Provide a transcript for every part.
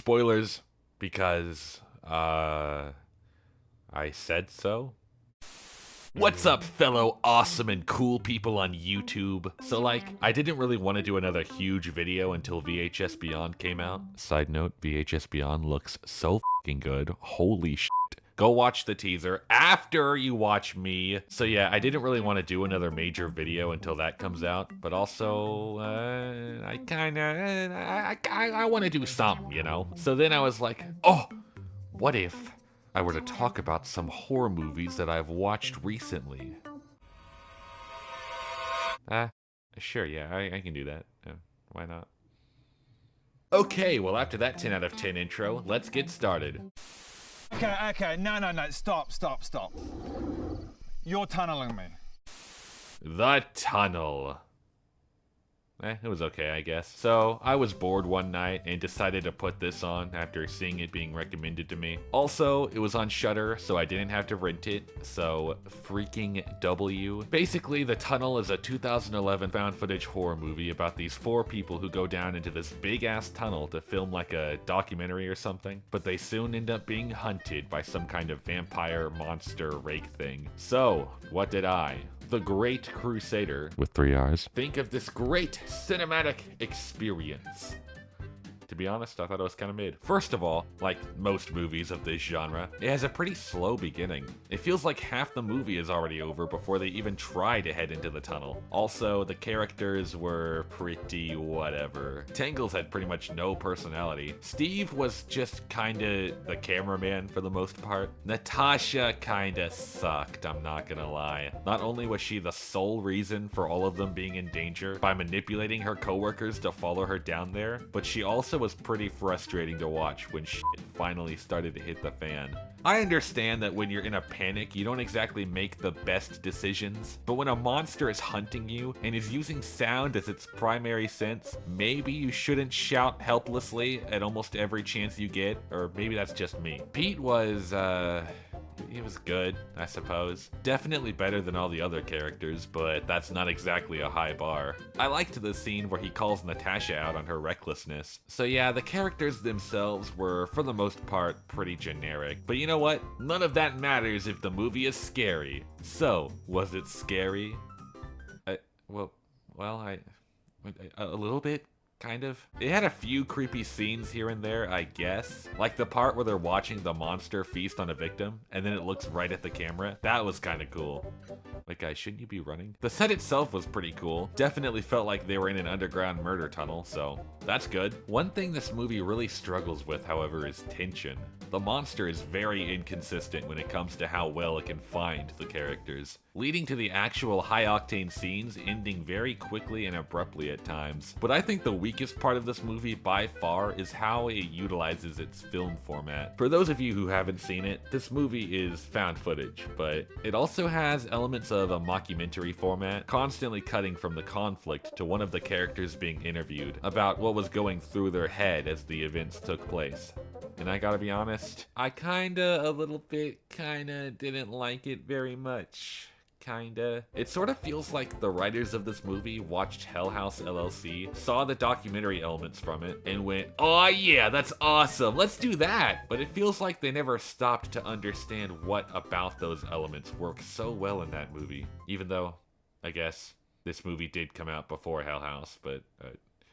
spoilers because, I said so. What's up, fellow awesome and cool people on YouTube? So I didn't really want to do another huge video until VHS Beyond came out. Side note, VHS Beyond looks so fucking good. Holy shit. Go watch the teaser after you watch me. So yeah, I didn't really want to do another major video until that comes out, but also, I want to do something, you know? So then I was like, oh, what if I were to talk about some horror movies that I've watched recently? Sure, yeah, I can do that. Why not? Okay, well after that 10 out of 10 intro, let's get started. Okay, no, stop. You're tunneling me. The Tunnel. It was okay, I guess. So, I was bored one night and decided to put this on after seeing it being recommended to me. Also, it was on Shudder, so I didn't have to rent it, so freaking W. Basically, The Tunnel is a 2011 found footage horror movie about these 4 people who go down into this big-ass tunnel to film like a documentary or something, but they soon end up being hunted by some kind of vampire monster rake thing. So, what did I, the Great Crusader, with 3 R's, think of this great cinematic experience? To be honest, I thought it was kind of mid. First of all, like most movies of this genre, it has a pretty slow beginning. It feels like half the movie is already over before they even try to head into the tunnel. Also, the characters were pretty whatever. Tangles had pretty much no personality. Steve was just kinda the cameraman for the most part. Natasha kinda sucked, I'm not gonna lie. Not only was she the sole reason for all of them being in danger by manipulating her coworkers to follow her down there, but she also was pretty frustrating to watch when shit finally started to hit the fan. I understand that when you're in a panic, you don't exactly make the best decisions, but when a monster is hunting you and is using sound as its primary sense, maybe you shouldn't shout helplessly at almost every chance you get, or maybe that's just me. Pete was, he was good, I suppose. Definitely better than all the other characters, but that's not exactly a high bar. I liked the scene where he calls Natasha out on her recklessness. So yeah, the characters themselves were, for the most part, pretty generic. But you know what? None of that matters if the movie is scary. So, was it scary? A little bit. Kind of. It had a few creepy scenes here and there, I guess. Like the part where they're watching the monster feast on a victim, and then it looks right at the camera. That was kind of cool. Like, guys, shouldn't you be running? The set itself was pretty cool. Definitely felt like they were in an underground murder tunnel, so that's good. One thing this movie really struggles with, however, is tension. The monster is very inconsistent when it comes to how well it can find the characters, leading to the actual high-octane scenes ending very quickly and abruptly at times. But I think the weakest part of this movie by far is how it utilizes its film format. For those of you who haven't seen it, this movie is found footage, but it also has elements of a mockumentary format, constantly cutting from the conflict to one of the characters being interviewed about what was going through their head as the events took place. And I gotta be honest, I a little bit didn't like it very much. It sort of feels like the writers of this movie watched Hell House LLC, saw the documentary elements from it, and went, oh yeah, that's awesome, let's do that! But it feels like they never stopped to understand what about those elements worked so well in that movie. Even though, I guess, this movie did come out before Hell House, but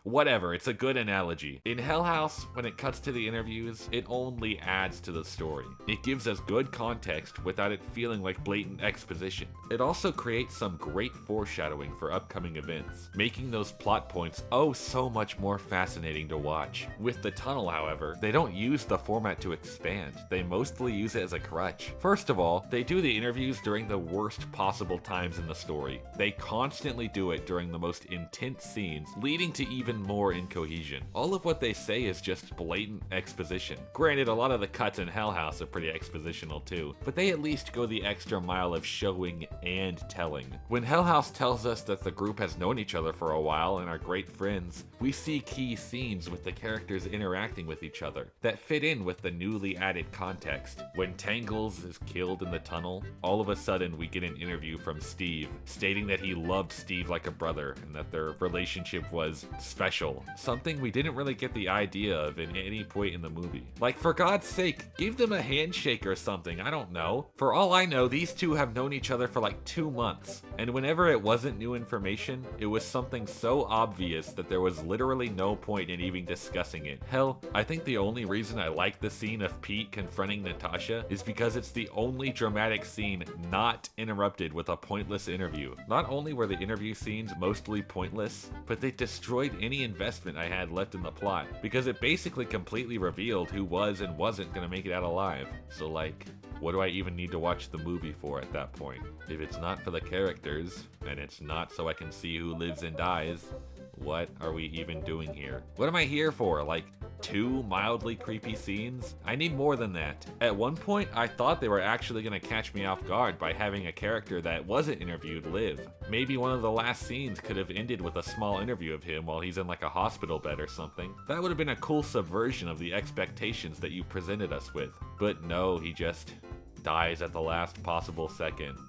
whatever, it's a good analogy. In Hell House, when it cuts to the interviews, it only adds to the story. It gives us good context without it feeling like blatant exposition. It also creates some great foreshadowing for upcoming events, making those plot points oh so much more fascinating to watch. With The Tunnel, however, they don't use the format to expand. They mostly use it as a crutch. First of all, they do the interviews during the worst possible times in the story. They constantly do it during the most intense scenes, leading to even more incohesion. All of what they say is just blatant exposition. Granted, a lot of the cuts in Hell House are pretty expositional too, but they at least go the extra mile of showing and telling. When Hell House tells us that the group has known each other for a while and are great friends, we see key scenes with the characters interacting with each other that fit in with the newly added context. When Tangles is killed in the tunnel, all of a sudden we get an interview from Steve stating that he loved Steve like a brother and that their relationship was special, something we didn't really get the idea of in any point in the movie. Like, for God's sake, give them a handshake or something, I don't know. For all I know, these two have known each other for like 2 months, and whenever it wasn't new information, it was something so obvious that there was literally no point in even discussing it. Hell, I think the only reason I like the scene of Pete confronting Natasha is because it's the only dramatic scene not interrupted with a pointless interview. Not only were the interview scenes mostly pointless, but they destroyed any investment I had left in the plot, because it basically completely revealed who was and wasn't gonna make it out alive. So like, what do I even need to watch the movie for at that point? If it's not for the characters, and it's not so I can see who lives and dies, what are we even doing here? What am I here for? Like, 2 mildly creepy scenes? I need more than that. At one point, I thought they were actually gonna catch me off guard by having a character that wasn't interviewed live. Maybe one of the last scenes could have ended with a small interview of him while he's in like a hospital bed or something. That would have been a cool subversion of the expectations that you presented us with. But no, he just dies at the last possible second.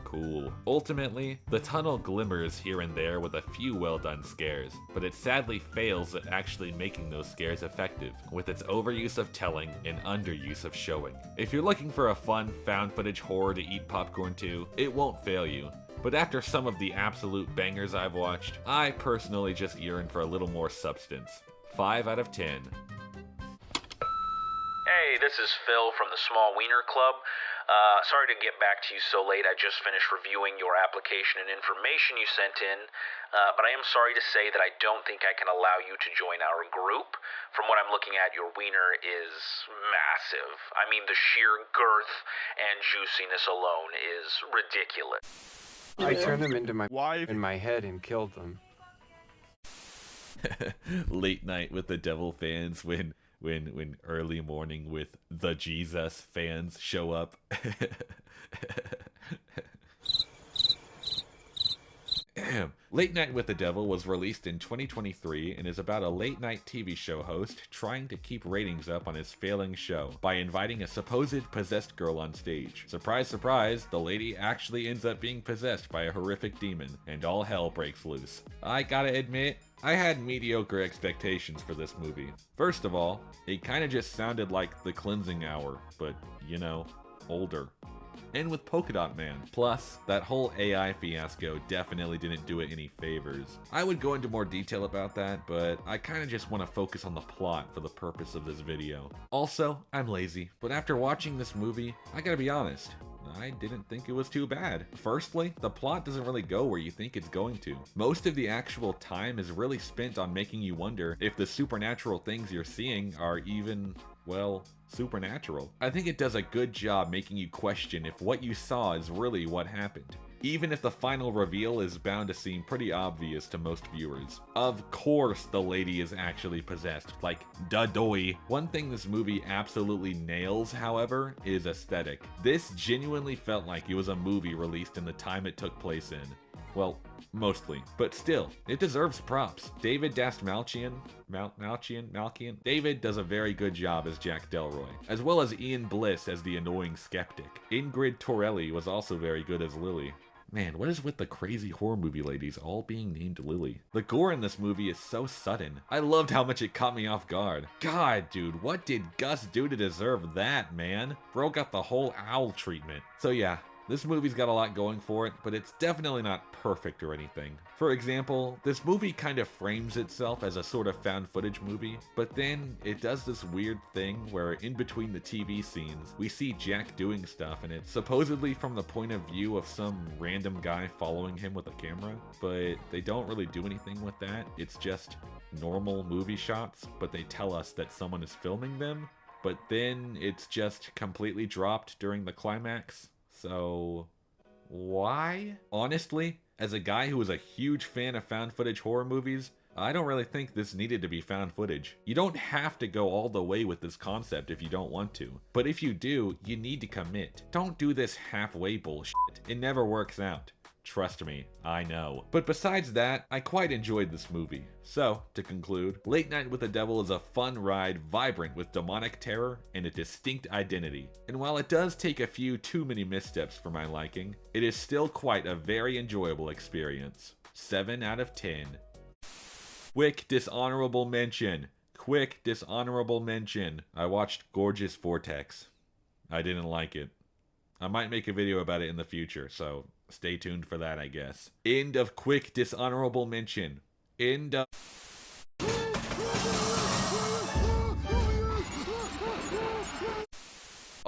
Cool. Ultimately, the tunnel glimmers here and there with a few well-done scares, but it sadly fails at actually making those scares effective, with its overuse of telling and underuse of showing. If you're looking for a fun, found footage horror to eat popcorn to, it won't fail you. But after some of the absolute bangers I've watched, I personally just yearn for a little more substance. 5 out of 10. Hey, this is Phil from the Small Wiener Club. Sorry to get back to you so late. I just finished reviewing your application and information you sent in, but I am sorry to say that I don't think I can allow you to join our group. From what I'm looking at, your wiener is massive. I mean, the sheer girth and juiciness alone is ridiculous. I turned them into my Wife. in my head and killed them. Late night with the devil fans when early morning with the Jesus fans show up. Late Night with the Devil was released in 2023 and is about a late night TV show host trying to keep ratings up on his failing show by inviting a supposed possessed girl on stage. Surprise, surprise, the lady actually ends up being possessed by a horrific demon, and all hell breaks loose. I gotta admit, I had mediocre expectations for this movie. First of all, it kinda just sounded like The Cleansing Hour, but, you know, older. And with Polka Dot Man. Plus, that whole AI fiasco definitely didn't do it any favors. I would go into more detail about that, but I kinda just want to focus on the plot for the purpose of this video. Also, I'm lazy, but after watching this movie, I gotta be honest, I didn't think it was too bad. Firstly, the plot doesn't really go where you think it's going to. Most of the actual time is really spent on making you wonder if the supernatural things you're seeing are even, well, supernatural. I think it does a good job making you question if what you saw is really what happened, even if the final reveal is bound to seem pretty obvious to most viewers. Of course the lady is actually possessed, like da-doy. One thing this movie absolutely nails, however, is aesthetic. This genuinely felt like it was a movie released in the time it took place in. Well, mostly. But still, it deserves props. David Dastmalchian? Malkian? David does a very good job as Jack Delroy, as well as Ian Bliss as the annoying skeptic. Ingrid Torelli was also very good as Lily. Man, what is with the crazy horror movie ladies all being named Lily? The gore in this movie is so sudden. I loved how much it caught me off guard. God, dude, what did Gus do to deserve that, man? Bro got the whole owl treatment. So yeah, this movie's got a lot going for it, but it's definitely not perfect or anything. For example, this movie kind of frames itself as a sort of found footage movie, but then it does this weird thing where in between the TV scenes, we see Jack doing stuff, and it's supposedly from the point of view of some random guy following him with a camera, but they don't really do anything with that. It's just normal movie shots, but they tell us that someone is filming them, but then it's just completely dropped during the climax. So, why? Honestly, as a guy who is a huge fan of found footage horror movies, I don't really think this needed to be found footage. You don't have to go all the way with this concept if you don't want to. But if you do, you need to commit. Don't do this halfway bullshit. It never works out. Trust me, I know. But besides that, I quite enjoyed this movie. So, to conclude, Late Night with the Devil is a fun ride, vibrant with demonic terror and a distinct identity. And while it does take a few too many missteps for my liking, it is still quite a very enjoyable experience. 7 out of 10. Quick dishonorable mention. Quick dishonorable mention. I watched Gorgeous Vortex. I didn't like it. I might make a video about it in the future, so stay tuned for that, I guess. End of quick dishonorable mention. End of...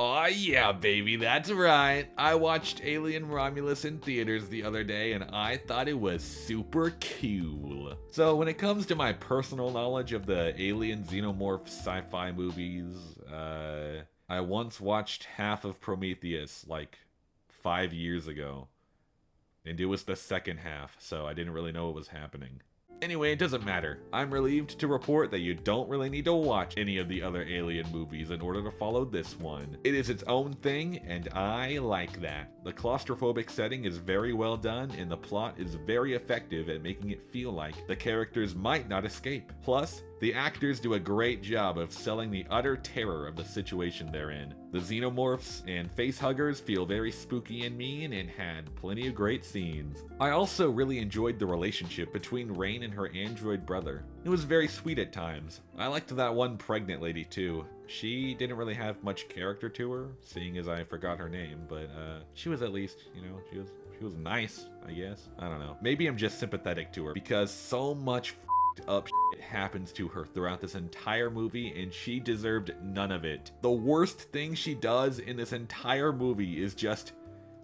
Aw, yeah, baby, that's right. I watched Alien Romulus in theaters the other day, and I thought it was super cool. So when it comes to my personal knowledge of the Alien Xenomorph sci-fi movies, I once watched half of Prometheus, like, 5 years ago. And it was the second half, so I didn't really know what was happening. Anyway, it doesn't matter. I'm relieved to report that you don't really need to watch any of the other Alien movies in order to follow this one. It is its own thing, and I like that. The claustrophobic setting is very well done, and the plot is very effective at making it feel like the characters might not escape. Plus, the actors do a great job of selling the utter terror of the situation they're in. The xenomorphs and facehuggers feel very spooky and mean and had plenty of great scenes. I also really enjoyed the relationship between Rain and her android brother. It was very sweet at times. I liked that one pregnant lady too. She didn't really have much character to her, seeing as I forgot her name, but she was at least, you know, she was nice, I guess. I don't know. Maybe I'm just sympathetic to her because so much up shit happens to her throughout this entire movie, and she deserved none of it. The worst thing she does in this entire movie is just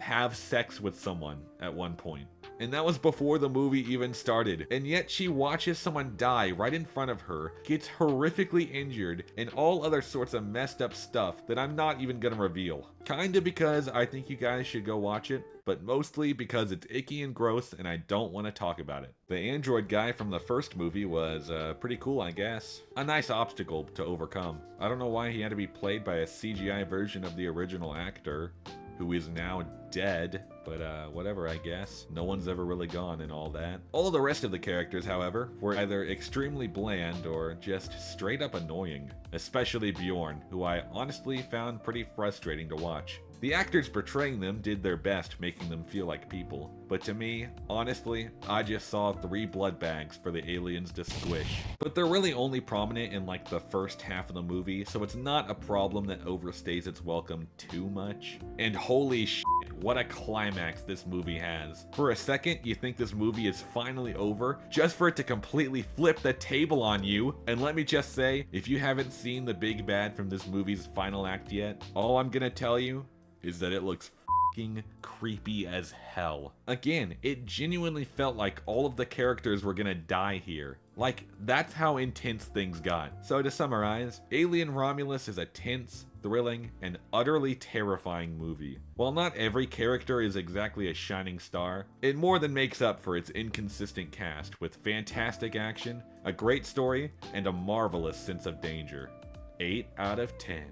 have sex with someone at one point. And that was before the movie even started. And yet she watches someone die right in front of her, gets horrifically injured, and all other sorts of messed up stuff that I'm not even gonna reveal. Kinda because I think you guys should go watch it, but mostly because it's icky and gross and I don't want to talk about it. The android guy from the first movie was pretty cool, I guess. A nice obstacle to overcome. I don't know why he had to be played by a CGI version of the original actor, who is now dead, but whatever, I guess. No one's ever really gone and all that. All the rest of the characters, however, were either extremely bland or just straight up annoying. Especially Bjorn, who I honestly found pretty frustrating to watch. The actors portraying them did their best making them feel like people, but to me, honestly, I just saw 3 blood bags for the aliens to squish. But they're really only prominent in like the first half of the movie, so it's not a problem that overstays its welcome too much. And holy shit, what a climax this movie has. For a second, you think this movie is finally over, just for it to completely flip the table on you. And let me just say, if you haven't seen the big bad from this movie's final act yet, all I'm gonna tell you is that it looks f***ing creepy as hell. Again, it genuinely felt like all of the characters were gonna die here. Like, that's how intense things got. So to summarize, Alien Romulus is a tense, thrilling, and utterly terrifying movie. While not every character is exactly a shining star, it more than makes up for its inconsistent cast with fantastic action, a great story, and a marvelous sense of danger. 8 out of 10.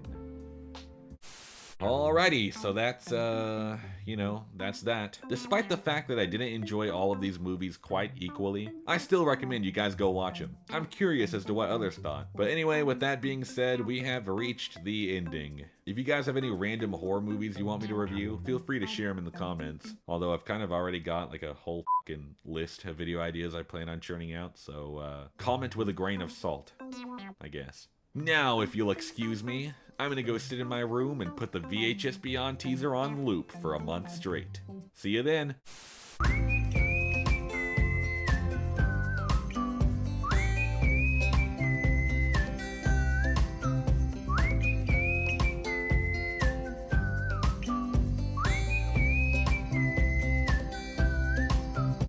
Alrighty, so that's, that's that. Despite the fact that I didn't enjoy all of these movies quite equally, I still recommend you guys go watch them. I'm curious as to what others thought. But anyway, with that being said, we have reached the ending. If you guys have any random horror movies you want me to review, feel free to share them in the comments. Although I've kind of already got like a whole fucking list of video ideas I plan on churning out, so comment with a grain of salt, I guess. Now, if you'll excuse me, I'm gonna go sit in my room and put the VHS Beyond teaser on loop for a month straight. See you then.